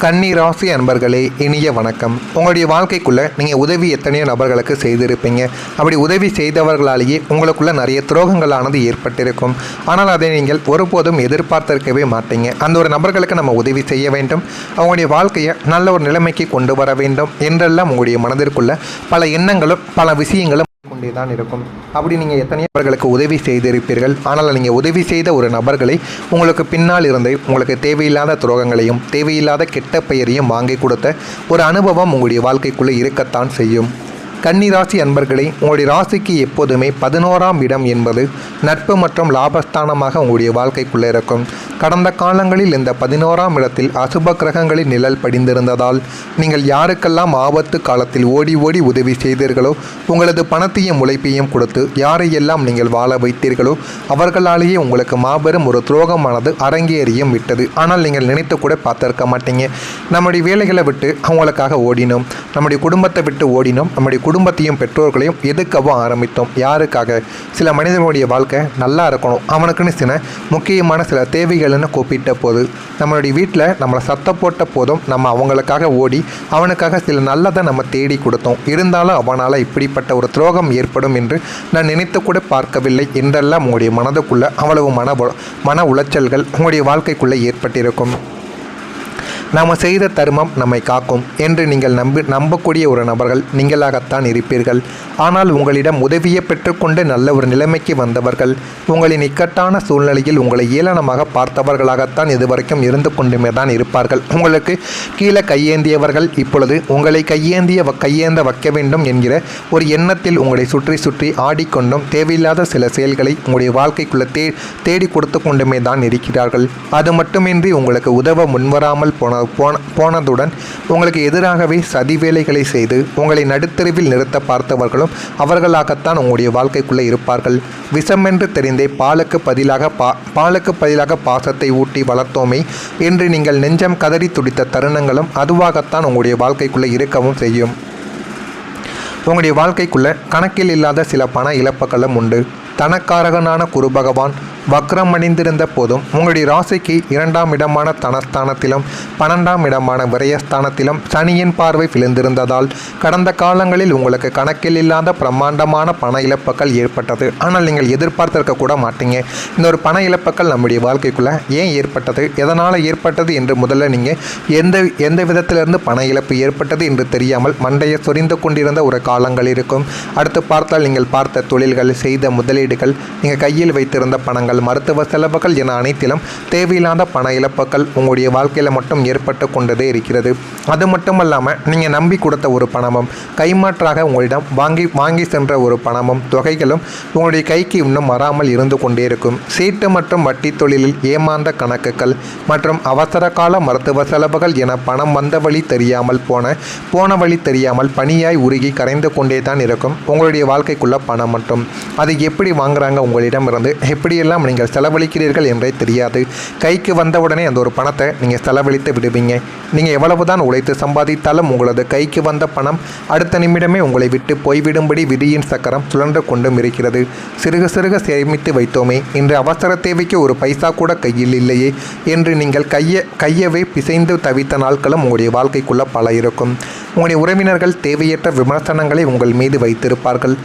கன்னி ராசி அன்பர்களே, இனிய வணக்கம். உங்களுடைய வாழ்க்கைக்குள்ளே நீங்கள் உதவி எத்தனையோ நபர்களுக்கு செய்திருப்பீங்க. அப்படி உதவி செய்தவர்களாலேயே உங்களுக்குள்ள நிறைய துரோகங்களானது ஏற்பட்டிருக்கும். ஆனால் அதை நீங்கள் ஒருபோதும் எதிர்பார்த்திருக்கவே மாட்டீங்க. அந்த ஒரு நபர்களுக்கு நம்ம உதவி செய்ய வேண்டும், அவங்களுடைய வாழ்க்கையை நல்ல ஒரு நிலைமைக்கு கொண்டு வர வேண்டும் என்றெல்லாம் உங்களுடைய மனதிற்குள்ள பல எண்ணங்களும் பல விஷயங்களும் கொண்டே தான் இருக்கும். அப்படி நீங்கள் எத்தனையோ நபர்களுக்கு உதவி செய்திருப்பீர்கள். ஆனால் நீங்கள் உதவி செய்த ஒரு நபர்களை உங்களுக்கு பின்னால் இருந்து உங்களுக்கு தேவையில்லாத துரோகங்களையும் தேவையில்லாத கெட்ட பெயரையும் வாங்கி கொடுத்த ஒரு அனுபவம் உங்களுடைய வாழ்க்கைக்குள்ளே இருக்கத்தான் செய்யும். கன்னிராசி அன்பர்களே, உங்களுடைய ராசிக்கு எப்போதுமே 11ஆம் இடம் என்பது நட்பு மற்றும் லாபஸ்தானமாக உங்களுடைய வாழ்க்கைக்குள்ளே இருக்கும். கடந்த காலங்களில் இந்த 11ஆம் இடத்தில் அசுப கிரகங்களின் நிழல் படிந்திருந்ததால் நீங்கள் யாருக்கெல்லாம் ஆபத்து காலத்தில் ஓடி ஓடி உதவி செய்தீர்களோ, உங்களது பணத்தையும் உழைப்பையும் கொடுத்து யாரையெல்லாம் நீங்கள் வாழ வைத்தீர்களோ அவர்களாலேயே உங்களுக்கு மாபெரும் ஒரு துரோகமானது அரங்கேறியும் விட்டது. ஆனால் நீங்கள் நினைத்து கூட பார்த்திருக்க மாட்டீங்க. நம்முடைய வேலைகளை விட்டு அவங்களுக்காக ஓடினோம், நம்முடைய குடும்பத்தை விட்டு ஓடினோம், நம்முடைய குடும்பத்தையும் பெற்றோர்களையும் எதுக்கவும் ஆரம்பித்தோம். யாருக்காக? சில மனிதனுடைய வாழ்க்கை நல்லா இருக்கணும், அவனுக்குன்னு சில முக்கியமான சில தேவைகள்னு கூப்பிட்ட போது, நம்மளுடைய வீட்டில் நம்மளை சத்தம் போட்ட போதும் நம்ம அவங்களுக்காக ஓடி அவனுக்காக சில நல்லதை நம்ம தேடி கொடுத்தோம். இருந்தாலும் அவனால் இப்படிப்பட்ட ஒரு துரோகம் ஏற்படும் என்று நான் நினைத்து கூட பார்க்கவில்லை என்றெல்லாம் உங்களுடைய மனதுக்குள்ளே அவ்வளவு மன உளைச்சல்கள் உங்களுடைய வாழ்க்கைக்குள்ளே ஏற்பட்டிருக்கும். நாம் செய்த தர்மம் நம்மை காக்கும் என்று நீங்கள் நம்பக்கூடிய ஒரு நபர்கள் நீங்களாகத்தான் இருப்பீர்கள். ஆனால் உங்களிடம் உதவியை பெற்றுக்கொண்டு நல்ல ஒரு நிலைமைக்கு வந்தவர்கள் உங்களின் இக்கட்டான சூழ்நிலையில் உங்களை ஏளனமாக பார்த்தவர்களாகத்தான் இதுவரைக்கும் இருந்து கொண்டுமே தான் இருப்பார்கள். உங்களுக்கு கீழே கையேந்தியவர்கள் இப்பொழுது உங்களை கையேந்த வைக்க வேண்டும் என்கிற ஒரு எண்ணத்தில் உங்களை சுற்றி சுற்றி ஆடிக்கொண்டும் தேவையில்லாத சில செயல்களை உங்களுடைய வாழ்க்கைக்குள்ளே தேடி கொடுத்து கொண்டுமே தான் இருக்கிறார்கள். அது மட்டுமின்றி உங்களுக்கு உதவ முன்வராமல் போனதுடன் உங்களுக்கு எதிராகவே சதி வேலைகளை செய்து உங்களை நடுத்தெருவில் நிறுத்த பார்த்தவர்களும் அவர்களாகத்தான் உங்களுடைய வாழ்க்கைக்குள்ளே இருப்பார்கள். விஷமென்று தெரிந்தே பாலுக்கு பதிலாக பாசத்தை ஊட்டி வளர்த்தோமே என்று நீங்கள் நெஞ்சம் கதறி துடித்த தருணங்களும் அதுவாகத்தான் உங்களுடைய வாழ்க்கைக்குள்ளே இருக்கவும் செய்யும். உங்களுடைய வாழ்க்கைக்குள்ளே கணக்கில் இல்லாத சில பண இழப்புகளும் உண்டு. தனக்காரகனான குரு பகவான் வக்ரம் அடைந்திருந்த போதும் உங்களுடைய ராசிக்கு 2ஆம் இடமான தனஸ்தானத்திலும் 12ஆம் இடமான விரயஸ்தானத்திலும் சனியின் பார்வை விழுந்திருந்ததால் கடந்த காலங்களில் உங்களுக்கு கணக்கில் இல்லாத பிரம்மாண்டமான பண இழப்புகள் ஏற்பட்டது. ஆனால் நீங்கள் எதிர்பார்த்திருக்க கூட மாட்டீங்க. இந்த ஒரு பண இழப்புகள் நம்முடைய வாழ்க்கைக்குள்ளே ஏன் ஏற்பட்டது, எதனால் ஏற்பட்டது என்று முதல்ல நீங்கள் எந்த விதத்திலிருந்து பண இழப்பு ஏற்பட்டது என்று தெரியாமல் மண்டையை சொரிந்து கொண்டிருந்த ஒரு காலங்கள் இருக்கும். அடுத்து பார்த்தால் நீங்கள் பார்த்த தொழில்கள், செய்த முதலீடுகள், நீங்கள் கையில் வைத்திருந்த பணங்கள், மருத்துவ செலவுகள் என அனைத்திலும் தேவையில்லாத பண இழப்புகள் உங்களுடைய வாழ்க்கையில் மட்டும் ஏற்பட்டு கொண்டதே இருக்கிறது. அது மட்டுமல்லாமல் நீங்கள் நம்பி கொடுத்த ஒரு பணமும் கைமாற்றாக உங்களிடம் வாங்கி சென்ற ஒரு பணமும் தொகைகளும் உங்களுடைய கைக்கு இன்னும் வராமல் இருந்து கொண்டே இருக்கும். சீட்டு மற்றும் வட்டி தொழிலில் ஏமாந்த கணக்குகள் மற்றும் அவசர கால மருத்துவ செலவுகள் என பணம் வந்த வழி தெரியாமல் போன வழி தெரியாமல் பனியாய் உருகி கரைந்து கொண்டே தான் இருக்கும் உங்களுடைய வாழ்க்கைக்குள்ள பணம் மட்டும். அது எப்படி வாங்குறாங்க உங்களிடம் இருந்து, எப்படியெல்லாம் நீங்கள் செலவழிக்கிறீர்கள் என்றே தெரியாது. கைக்கு வந்தவுடனே அந்த ஒரு பணத்தை நீங்கள் செலவழித்து விடுவீங்க. நீங்கள் எவ்வளவுதான் உழைத்து சம்பாதித்தாலும் உங்களது கைக்கு வந்த பணம் அடுத்த நிமிடமே உங்களை விட்டு போய்விடும்படி விதியின் சக்கரம் சுழன்று கொண்டும் இருக்கிறது. சிறுக சிறுக சேமித்து வைத்தோமே, இன்று அவசர தேவைக்கு ஒரு பைசா கூட கையில் இல்லையே என்று நீங்கள் கையவே பிசைந்து தவித்த நாட்களும் உங்களுடைய வாழ்க்கைக்குள்ள பல இருக்கும். உங்களுடைய உறவினர்கள் தேவையற்ற விமர்சனங்களை உங்கள் மீது வைத்திருப்பார்கள்.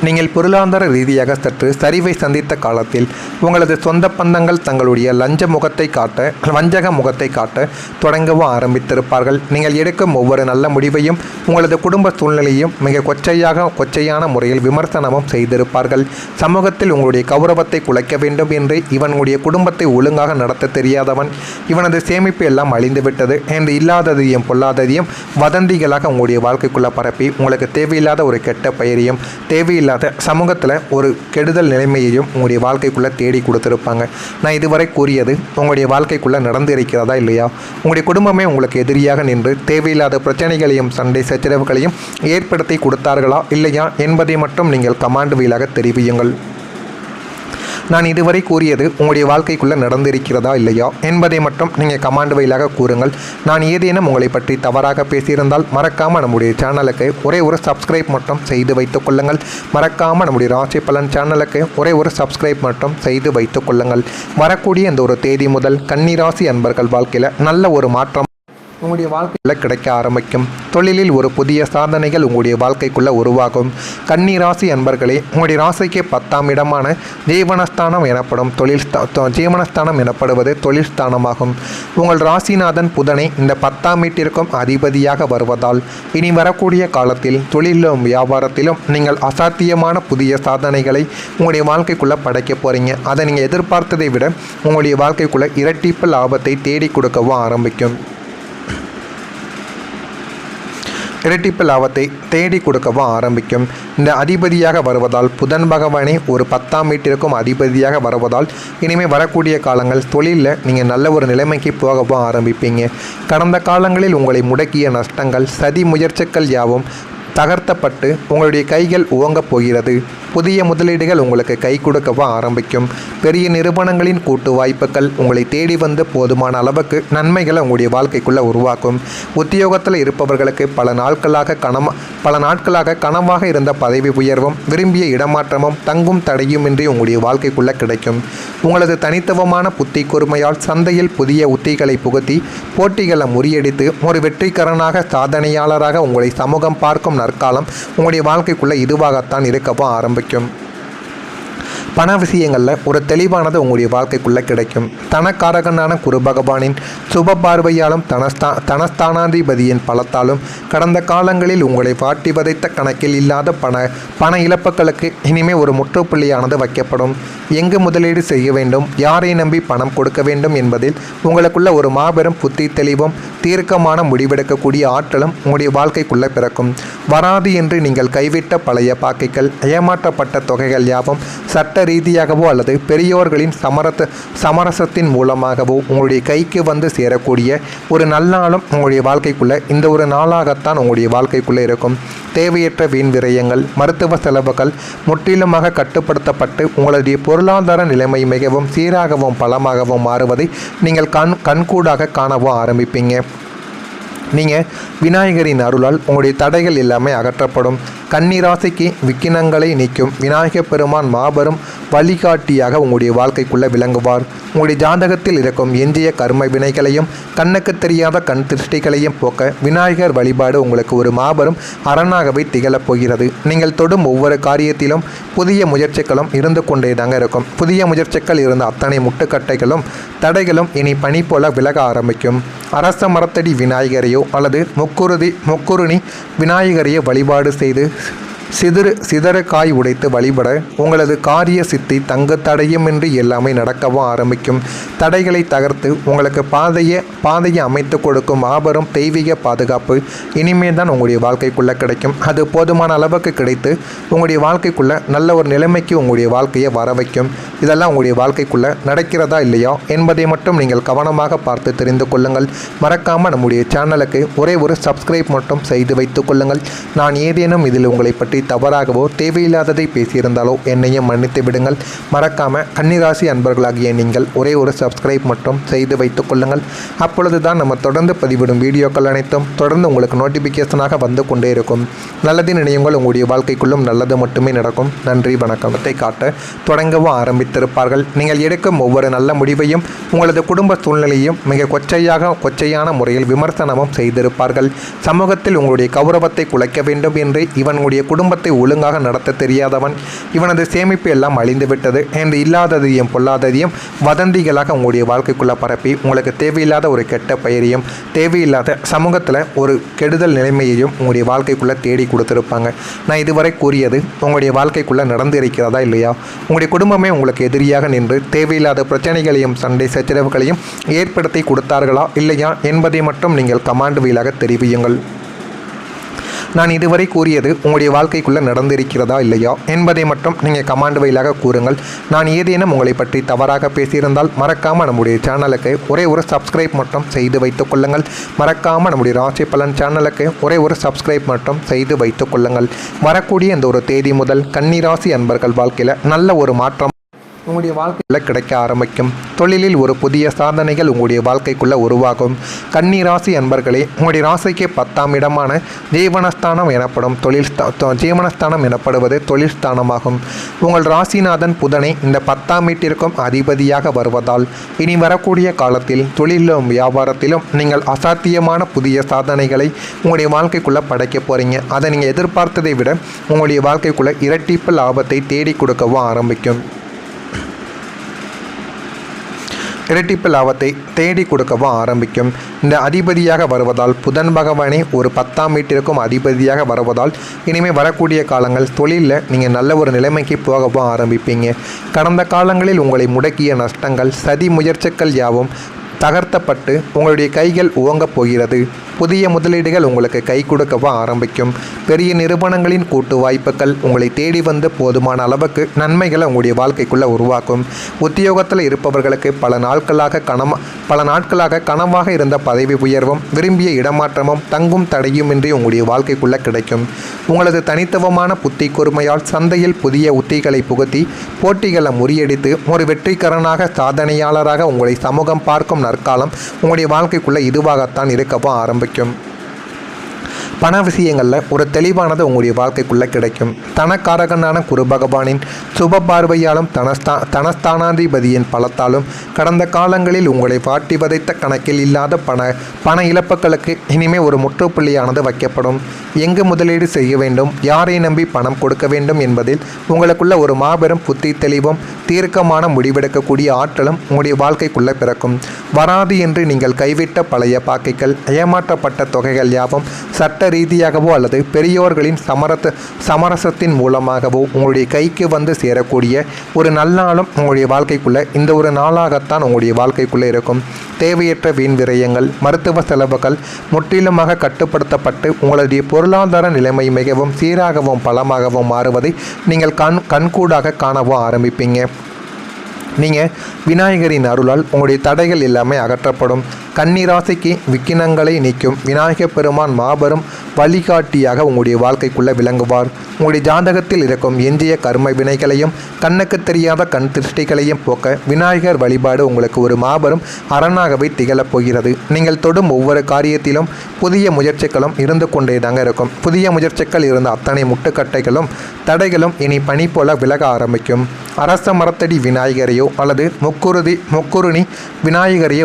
நீங்கள் பொருளாதார ரீதியாக சற்று சரிவை சந்தித்த காலத்தில் உங்களது சொந்த பந்தங்கள் தங்களுடைய வஞ்சக முகத்தை காட்ட தொடங்கவும் ஆரம்பித்திருப்பார்கள். நீங்கள் எடுக்கும் ஒவ்வொரு நல்ல முடிவையும் உங்களது குடும்ப சூழ்நிலையும் மிக கொச்சையான முறையில் விமர்சனமும் செய்திருப்பார்கள். சமூகத்தில் உங்களுடைய கௌரவத்தை குலைக்க வேண்டும் என்று இவனுடைய குடும்பத்தை ஒழுங்காக நடத்த தெரியாதவன், இவனது சேமிப்பு எல்லாம் அழிந்துவிட்டது என்று இல்லாததையும் பொல்லாததையும் வதந்திகளாக உங்களுடைய வாழ்க்கைக்குள்ள பரப்பி உங்களுக்கு தேவையில்லாத ஒரு கெட்ட பெயரையும் தேவையில்லாத சமூகத்தில் ஒரு கெடுதல் நிலைமையையும் உங்களுடைய வாழ்க்கைக்குள்ளே தேடி கொடுத்துருப்பாங்க. நான் இதுவரை கூறியது உங்களுடைய வாழ்க்கைக்குள்ளே நடந்து இருக்கிறதா இல்லையா? உங்களுடைய குடும்பமே உங்களுக்கு எதிரியாக நின்று தேவையில்லாத பிரச்சனைகளையும் சண்டை சச்சரவுகளையும் ஏற்படுத்தி கொடுத்தார்களா இல்லையா என்பதை மட்டும் நீங்கள் கமாண்ட் வீலாக தெரிவியுங்கள். நான் இதுவரை கூறியது உங்களுடைய வாழ்க்கைக்குள்ளே நடந்திருக்கிறதா இல்லையா என்பதை மட்டும் நீங்கள் கமெண்ட் வழியாக கூறுங்கள். நான் ஏதேனும் உங்களை பற்றி தவறாக பேசியிருந்தால் மறக்காமல் நம்முடைய சேனலுக்கு ஒரே ஒரு சப்ஸ்கிரைப் மட்டும் செய்து வைத்துக் கொள்ளுங்கள். மறக்காமல் நம்முடைய ராசி பலன் சேனலுக்கு ஒரே ஒரு சப்ஸ்கிரைப் மட்டும் செய்து வைத்துக் கொள்ளுங்கள். வரக்கூடிய இந்த ஒரு தேதி முதல் கன்னிராசி அன்பர்கள் வாழ்க்கையில் நல்ல ஒரு மாற்றம் உங்களுடைய வாழ்க்கையில் கிடைக்க ஆரம்பிக்கும். தொழிலில் ஒரு புதிய சாதனைகள் உங்களுடைய வாழ்க்கைக்குள்ளே உருவாகும். கன்னிராசி அன்பர்களே, உங்களுடைய ராசிக்கு 10ஆம் இடமான ஜீவனஸ்தானம் எனப்படும் ஜீவனஸ்தானம் எனப்படுவது தொழில் ஸ்தானமாகும். உங்கள் ராசிநாதன் புதனை இந்த 10ஆம் வீட்டிற்கும் அதிபதியாக வருவதால் இனி வரக்கூடிய காலத்தில் தொழிலும் வியாபாரத்திலும் நீங்கள் அசாத்தியமான புதிய சாதனைகளை உங்களுடைய வாழ்க்கைக்குள்ளே படைக்க போகிறீங்க. அதை நீங்கள் எதிர்பார்த்ததை விட உங்களுடைய வாழ்க்கைக்குள்ளே இரட்டிப்பு லாபத்தை தேடி கொடுக்கவும் ஆரம்பிக்கும். இரட்டிப்பு லாபத்தை தேடி கொடுக்கவும் ஆரம்பிக்கும். இந்த அதிபதியாக வருவதால் புதன் பகவானே ஒரு 10ஆம் வீட்டிற்கும் அதிபதியாக வருவதால் இனிமேல் வரக்கூடிய காலங்கள் தொழிலில் நீங்கள் நல்ல ஒரு நிலைமைக்கு போகவும் ஆரம்பிப்பீங்க. கடந்த காலங்களில் உங்களை முடக்கிய நஷ்டங்கள், சதி முயற்சிகள் யாவும் தகர்த்தப்பட்டு உங்களுடைய கைகள் ஓங்கப் போகிறது. புதிய முதலீடுகள் உங்களுக்கு கை கொடுக்கவும் ஆரம்பிக்கும். பெரிய நிறுவனங்களின் கூட்டு வாய்ப்புகள் உங்களை தேடி வந்து போதுமான அளவுக்கு நன்மைகளை உங்களுடைய வாழ்க்கைக்குள்ளே உருவாக்கும். உத்தியோகத்தில் இருப்பவர்களுக்கு பல நாட்களாக கனவாக இருந்த பதவி உயர்வும் விரும்பிய இடமாற்றமும் தங்கும் தடையுமின்றி உங்களுடைய வாழ்க்கைக்குள்ளே கிடைக்கும். உங்களது தனித்துவமான புத்தி கூர்மையால் சந்தையில் புதிய உத்திகளை புகுத்தி போட்டிகளை முறியடித்து ஒரு வெற்றிகரனாக சாதனையாளராக உங்களை சமூகம் பார்க்கும் நற்காலம் உங்களுடைய வாழ்க்கைக்குள்ளே இதுவாகத்தான் இருக்கவும் ஆரம்பிக்கும். பண விஷயங்களில் ஒரு தெளிவானது உங்களுடைய வாழ்க்கைக்குள்ளே கிடைக்கும். தனக்காரகனான குரு பகவானின் சுப பார்வையாலும் தனஸ்தானாதிபதியின் பலத்தாலும் கடந்த காலங்களில் உங்களை வாட்டி வதைத்த கணக்கில் இல்லாத பண இழப்புகளுக்கு இனிமேல் ஒரு முற்றுப்புள்ளியானது வைக்கப்படும். எங்கு முதலீடு செய்ய வேண்டும், யாரை நம்பி பணம் கொடுக்க வேண்டும் என்பதில் உங்களுக்குள்ள ஒரு மாபெரும் புத்தி தெளிவும் தீர்க்கமான முடிவெடுக்கக்கூடிய ஆற்றலும் உங்களுடைய வாழ்க்கைக்குள்ளே பிறக்கும். வராது என்று நீங்கள் கைவிட்ட பழைய பாக்கைகள், ஏமாற்றப்பட்ட தொகைகள் யாவும் சட்ட ரீதியாகவோ அல்லது பெரியோர்களின் சமரசத்தின் மூலமாகவோ உங்களுடைய கைக்கு வந்து சேரக்கூடிய ஒரு நல்ல நாளும் உங்களுடைய வாழ்க்கைக்குள்ளே இந்த ஒரு நாளாகத்தான் உங்களுடைய வாழ்க்கைக்குள்ளே இருக்கும். தேவையற்ற வீண் விரயங்கள், மருத்துவ செலவுகள் முற்றிலுமாக கட்டுப்படுத்தப்பட்டு உங்களுடைய பொருளாதார நிலைமை மிகவும் சீராகவும் பலமாகவும் மாறுவதை நீங்கள் கண்கூடாக காணவும் ஆரம்பிப்பீங்க. நீங்கள் விநாயகரின் அருளால் உங்களுடைய தடைகள் எல்லாமே அகற்றப்படும். கன்னிராசிக்கு விக்கினங்களை நீக்கும் விநாயகப் பெருமான் மாபெரும் வழிகாட்டியாக உங்களுடைய வாழ்க்கைக்குள்ளே விளங்குவார். உங்களுடைய ஜாதகத்தில் இருக்கும் எஞ்சிய கர்ம வினைகளையும் கண்ணுக்கு தெரியாத கண் திருஷ்டிகளையும் போக்க விநாயகர் வழிபாடு உங்களுக்கு ஒரு மாபெரும் அரணாகவே திகழப் போகிறது. நீங்கள் தொடும் ஒவ்வொரு காரியத்திலும் புதிய முயற்சிகளும் இருந்து கொண்டே தாங்க இருக்கும். புதிய முயற்சிகள் இருந்த அத்தனை முட்டுக்கட்டைகளும் தடைகளும் இனி பனி போல விலக ஆரம்பிக்கும். அரச மரத்தடி விநாயகரையோ அல்லது முக்குருணி விநாயகரையோ வழிபாடு செய்து சிதற காய் உடைத்து வழிபட உங்களது காரிய சித்தி தங்கு தடையுமின்றி எல்லாமே நடக்கவும் ஆரம்பிக்கும். தடைகளை தகர்த்து உங்களுக்கு பாதையை அமைத்து கொடுக்கும் மாபெரும் தெய்வீக பாதுகாப்பு இனிமேல் தான் உங்களுடைய வாழ்க்கைக்குள்ளே கிடைக்கும். அது போதுமான அளவுக்கு கிடைத்து உங்களுடைய வாழ்க்கைக்குள்ளே நல்ல ஒரு நிலைமைக்கு உங்களுடைய வாழ்க்கையை வர வைக்கும். இதெல்லாம் உங்களுடைய வாழ்க்கைக்குள்ளே நடக்கிறதா இல்லையா என்பதை மட்டும் நீங்கள் கவனமாக பார்த்து தெரிந்து கொள்ளுங்கள். மறக்காமல் நம்முடைய சேனலுக்கு ஒரே ஒரு சப்ஸ்கிரைப் மட்டும் செய்து வைத்துக் கொள்ளுங்கள். நான் ஏதேனும் இதில் உங்களை பற்றி தவறாகவோ தேவையில்லாததை பேசியிருந்தாலோ என்னையும் மன்னித்து விடுங்கள். மறக்காம கன்னிராசி அன்பர்களாகிய நீங்கள் ஒரே ஒரு சப்ஸ்கிரைப் மட்டும் செய்து வைத்துக் கொள்ளுங்கள். அப்பொழுது தான் நம்ம தொடர்ந்து பதிவிடும் வீடியோக்கள் அனைத்தும் தொடர்ந்து உங்களுக்கு நோட்டிஃபிகேஷனாக வந்து கொண்டே இருக்கும். நல்லது நினையுங்கள், உங்களுடைய வாழ்க்கைக்குள்ளும் நல்லது மட்டுமே நடக்கும். நன்றி, வணக்கத்தை காட்ட தொடங்கவும் ஆரம்பித்திருப்பார்கள். நீங்கள் எடுக்கும் ஒவ்வொரு நல்ல முடிவையும் உங்களது குடும்ப சூழ்நிலையும் மிக கொச்சையான முறையில் விமர்சனமும் செய்திருப்பார்கள். சமூகத்தில் உங்களுடைய கௌரவத்தை குலைக்க வேண்டும் என்று இவனுடைய குடும்பத்தை ஒழுங்காக நடத்த தெரியாதவன், இவனது சேமிப்பு எல்லாம் அழிந்துவிட்டது என்று இல்லாததையும் பொல்லாததையும் வதந்திகளாக உங்களுடைய வாழ்க்கைக்குள்ளே பரப்பி உங்களுக்கு தேவையில்லாத ஒரு கெட்ட பெயரையும் தேவையில்லாத சமூகத்தில் ஒரு கெடுதல் நிலைமையையும் உங்களுடைய வாழ்க்கைக்குள்ளே தேடி கொடுத்துருப்பாங்க. நான் இதுவரை கூறியது உங்களுடைய வாழ்க்கைக்குள்ளே நடந்து இருக்கிறதா இல்லையா? உங்களுடைய குடும்பமே உங்களுக்கு எதிரியாக நின்று தேவையில்லாத பிரச்சனைகளையும் சண்டை சச்சரவுகளையும் ஏற்படுத்தி கொடுத்தார்களா இல்லையா என்பதை மட்டும் நீங்கள் கமாண்ட் வழியாக தெரிவியுங்கள். நான் இதுவரை கூறியது உங்களுடைய வாழ்க்கைக்குள்ளே நடந்திருக்கிறதா இல்லையா என்பதை மட்டும் நீங்கள் கமாண்ட் வழியாக கூறுங்கள். நான் ஏதேனும் உங்களை பற்றி தவறாக பேசியிருந்தால் மறக்காமல் நம்முடைய சேனலுக்கு ஒரே ஒரு சப்ஸ்கிரைப் மட்டும் செய்து வைத்துக் கொள்ளுங்கள். மறக்காமல் நம்முடைய ராசி பலன் சேனலுக்கு ஒரே ஒரு சப்ஸ்கிரைப் மட்டும் செய்து வைத்துக் கொள்ளுங்கள். வரக்கூடிய இந்த ஒரு தேதி முதல் கன்னிராசி அன்பர்கள் வாழ்க்கையில் நல்ல ஒரு மாற்றம் உங்களுடைய வாழ்க்கையில் கிடைக்க ஆரம்பிக்கும். தொழிலில் ஒரு புதிய சாதனைகள் உங்களுடைய வாழ்க்கைக்குள்ளே உருவாகும். கன்னி ராசி அன்பர்களே, உங்களுடைய ராசிக்கு 10ஆம் இடமான ஜீவனஸ்தானம் எனப்படும் ஜீவனஸ்தானம் எனப்படுவது தொழில் ஸ்தானமாகும். உங்கள் ராசிநாதன் புதனை இந்த 10ஆம் வீட்டிற்கும் அதிபதியாக வருவதால் இனி வரக்கூடிய காலத்தில் தொழிலும் வியாபாரத்திலும் நீங்கள் அசாத்தியமான புதிய சாதனைகளை உங்களுடைய வாழ்க்கைக்குள்ளே படைக்க போகிறீங்க. அதை நீங்கள் எதிர்பார்த்ததை விட உங்களுடைய வாழ்க்கைக்குள்ளே இரட்டிப்பு லாபத்தை தேடி கொடுக்கவும் ஆரம்பிக்கும். இரட்டிப்பு லாபத்தை தேடி கொடுக்கவும் ஆரம்பிக்கும். இந்த அதிபதியாக வருவதால் புதன் பகவானே ஒரு 10ஆம் வீட்டிற்கும் அதிபதியாக வருவதால் இனிமேல் வரக்கூடிய காலங்கள் தொழிலில் நீங்கள் நல்ல ஒரு நிலைமைக்கு போகவும் ஆரம்பிப்பீங்க. கடந்த காலங்களில் உங்களை முடக்கிய நஷ்டங்கள், சதி முயற்சிகள் யாவும் தகர்த்தப்பட்டு உங்களுடைய கைகள் ஓங்கப் போகிறது. புதிய முதலீடுகள் உங்களுக்கு கை கொடுக்கவும் ஆரம்பிக்கும். பெரிய நிறுவனங்களின் கூட்டு வாய்ப்புகள் உங்களை தேடி வந்து போதுமான அளவுக்கு நன்மைகளை உங்களுடைய வாழ்க்கைக்குள்ளே உருவாக்கும். உத்தியோகத்தில் இருப்பவர்களுக்கு பல நாட்களாக கனவாக இருந்த பதவி உயர்வும் விரும்பிய இடமாற்றமும் தங்கும் தடையுமின்றி உங்களுடைய வாழ்க்கைக்குள்ளே கிடைக்கும். உங்களது தனித்துவமான புத்தி கூர்மையால் சந்தையில் புதிய உத்திகளை புகுத்தி போட்டிகளை முறியடித்து ஒரு வெற்றிகரனாக சாதனையாளராக உங்களை சமூகம் பார்க்கும் நற்காலம் உங்களுடைய வாழ்க்கைக்குள்ளே இதுவாகத்தான் இருக்கவும் ஆரம்பிக்கும். பண விஷயங்களில் ஒரு தெளிவானது உங்களுடைய வாழ்க்கைக்குள்ளே கிடைக்கும். தனக்காரகனான குரு பகவானின் சுப பார்வையாலும் தனஸ்தானாதிபதியின் பலத்தாலும் கடந்த காலங்களில் உங்களை வாட்டி வதைத்த கணக்கில் இல்லாத பண இழப்புகளுக்கு இனிமேல் ஒரு முற்றுப்புள்ளியானது வைக்கப்படும். எங்கு முதலீடு செய்ய வேண்டும், யாரை நம்பி பணம் கொடுக்க வேண்டும் என்பதில் உங்களுக்குள்ள ஒரு மாபெரும் புத்தி தெளிவும் தீர்க்கமான முடிவெடுக்கக்கூடிய ஆற்றலும் உங்களுடைய வாழ்க்கைக்குள்ளே பிறக்கும். வராது என்று நீங்கள் கைவிட்ட பழைய பாக்கைகள், ஏமாற்றப்பட்ட தொகைகள் யாவும் சட்ட ரீதியாகவோ அல்லது பெரியோர்களின் சமரசத்தின் மூலமாகவோ உங்களுடைய கைக்கு வந்து சேரக்கூடிய ஒரு நல்ல நாளும் உங்களுடைய வாழ்க்கைக்குள்ளே இந்த ஒரு நாளாகத்தான் உங்களுடைய வாழ்க்கைக்குள்ளே இருக்கும். தேவையற்ற வீண் விரயங்கள், மருத்துவ செலவுகள் முற்றிலுமாக கட்டுப்படுத்தப்பட்டு உங்களுடைய பொருளாதார நிலைமை மிகவும் சீராகவும் பலமாகவும் மாறுவதை நீங்கள் கண்கூடாக காணவும் ஆரம்பிப்பீங்க. நீங்கள் விநாயகரின் அருளால் உங்களுடைய தடைகள் எல்லாமே அகற்றப்படும். கன்னி ராசிக்கு விக்கினங்களை நீக்கும் விநாயகப் பெருமான் மாபெரும் வழிகாட்டியாக உங்களுடைய வாழ்க்கைக்குள்ளே விளங்குவார். உங்களுடைய ஜாதகத்தில் இருக்கும் எஞ்சிய கர்ம வினைகளையும் கண்ணுக்கு தெரியாத கண் திருஷ்டிகளையும் போக்க விநாயகர் வழிபாடு உங்களுக்கு ஒரு மாபெரும் அரணாகவே திகழப் போகிறது. நீங்கள் தொடும் ஒவ்வொரு காரியத்திலும் புதிய முயற்சிகளும் இருந்து கொண்டே தாங்க இருக்கும். புதிய முயற்சிகள் இருந்த அத்தனை முட்டுக்கட்டைகளும் தடைகளும் இனி பனி போல விலக ஆரம்பிக்கும். அரச மரத்தடி விநாயகரையோ அல்லது முக்குருணி விநாயகரையோ